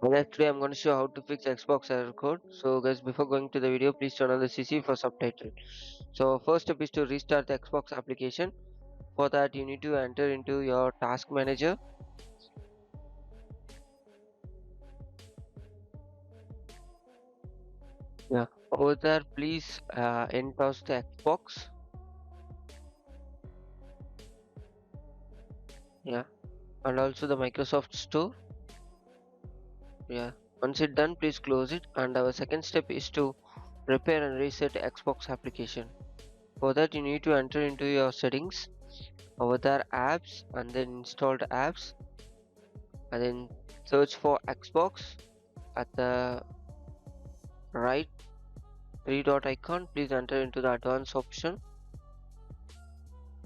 Guys, today I'm going to show how to fix Xbox error code. So guys, before going to the video, please turn on the CC for subtitle. So first step is to restart the Xbox application. For that you need to enter into your task manager. Over there please enter the Xbox. And also the Microsoft Store. Once it's done, please close it. And our second step is to repair and reset Xbox application. For that you need to enter into your settings. Over there apps, and then installed apps, and then search for Xbox. At the right three dot icon, please enter into the advanced option,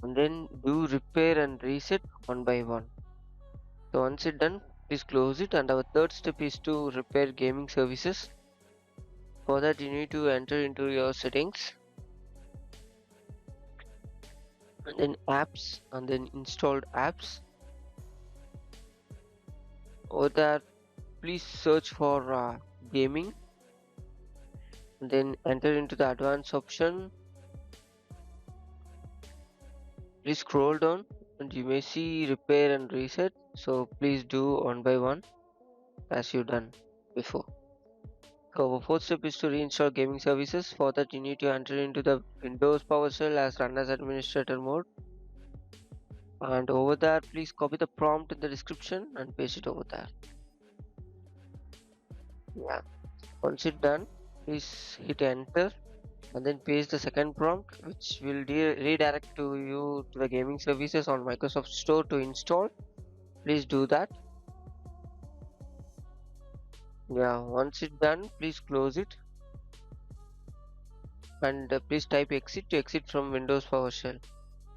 and then do repair and reset one by one. So once it's done, please close it. And our third step is to repair gaming services. For that you need to enter into your settings, and then apps, and then installed apps. Over there please search for gaming, and then enter into the advanced option. Please scroll down and you may see repair and reset. So please do one by one as you done before. So our fourth step is to reinstall gaming services. For that you need to enter into the Windows PowerShell as run as administrator mode. And over there please copy the prompt in the description and paste it over there. Once it's done, please hit enter and then paste the second prompt, which will redirect to you to the gaming services on Microsoft Store to install. Please do that. Once it's done, please close it, and please type exit to exit from Windows PowerShell.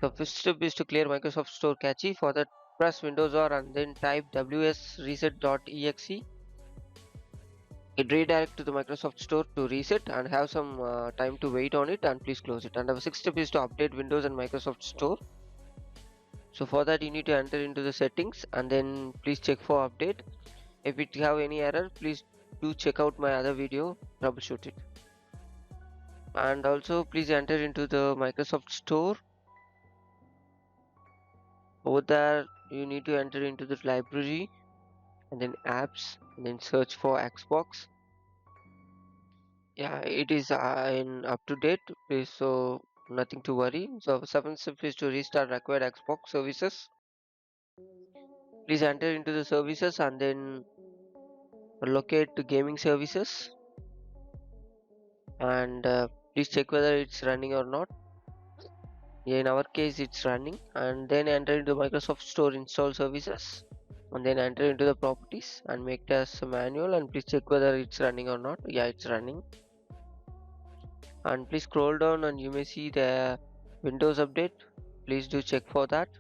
The first step is to clear Microsoft Store cache. For that, press Windows R and then type wsreset.exe. It redirect to the Microsoft Store to reset and have some time to wait on it, and please close it. And our sixth step is to update Windows and Microsoft Store. So for that you need to enter into the settings and then please check for update. If it have any error, please do check out my other video, troubleshoot it. And also please enter into the Microsoft Store. Over there you need to enter into the library and then apps and then search for Xbox. It is in up to date, please, so nothing to worry. So seventh step is to restart required Xbox services. Please enter into the services and then locate the gaming services, and please check whether it's running or not. In our case it's running. And then enter into Microsoft Store install services, and then enter into the properties and make it as a manual, and please check whether it's running or not. It's running. And please scroll down and you may see the Windows update. Please do check for that.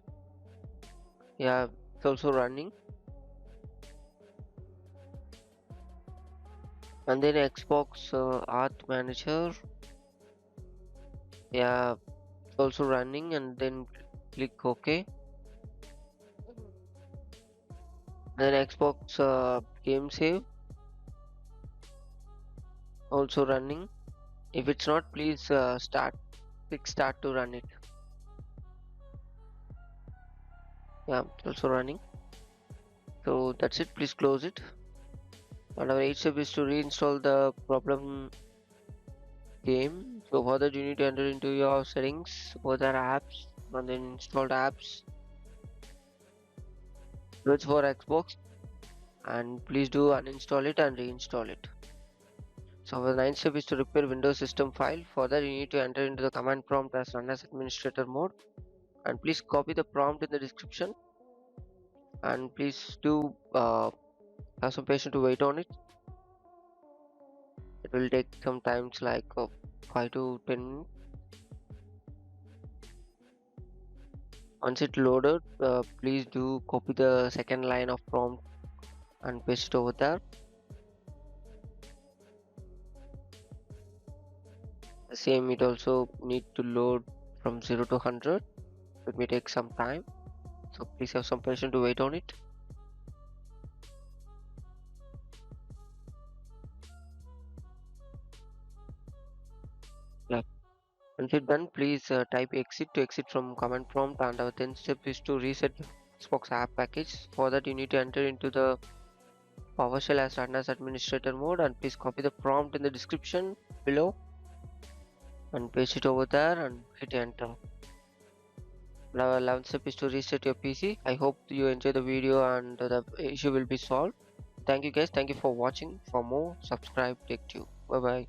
It's also running. And then Xbox Auth Manager, it's also running, and then click OK. Then Xbox Game Save, also running. If it's not, please click start to run it. It's also running. So that's it, please close it. And our 8th step is to reinstall the problem game. So for that you need to enter into your settings, over there apps, and then installed apps, search for Xbox, and please do uninstall it and reinstall it. So our 9th step is to repair Windows system file. For that you need to enter into the command prompt as run as administrator mode, and please copy the prompt in the description, and please do have some patience to wait on it. It will take some times like 5 to 10 minutes. Once it loaded, please do copy the second line of prompt and paste it over there. The same, it also need to load from 0 to 100. It may take some time, so please have some patience to wait on it. Once you're done, please type exit to exit from command prompt, and our 10th step is to reset Xbox app package. For that, you need to enter into the PowerShell as run as administrator mode, and please copy the prompt in the description below and paste it over there and hit enter. Now our 11th step is to reset your PC. I hope you enjoy the video and the issue will be solved. Thank you guys. Thank you for watching. For more, subscribe. Take two. Bye bye.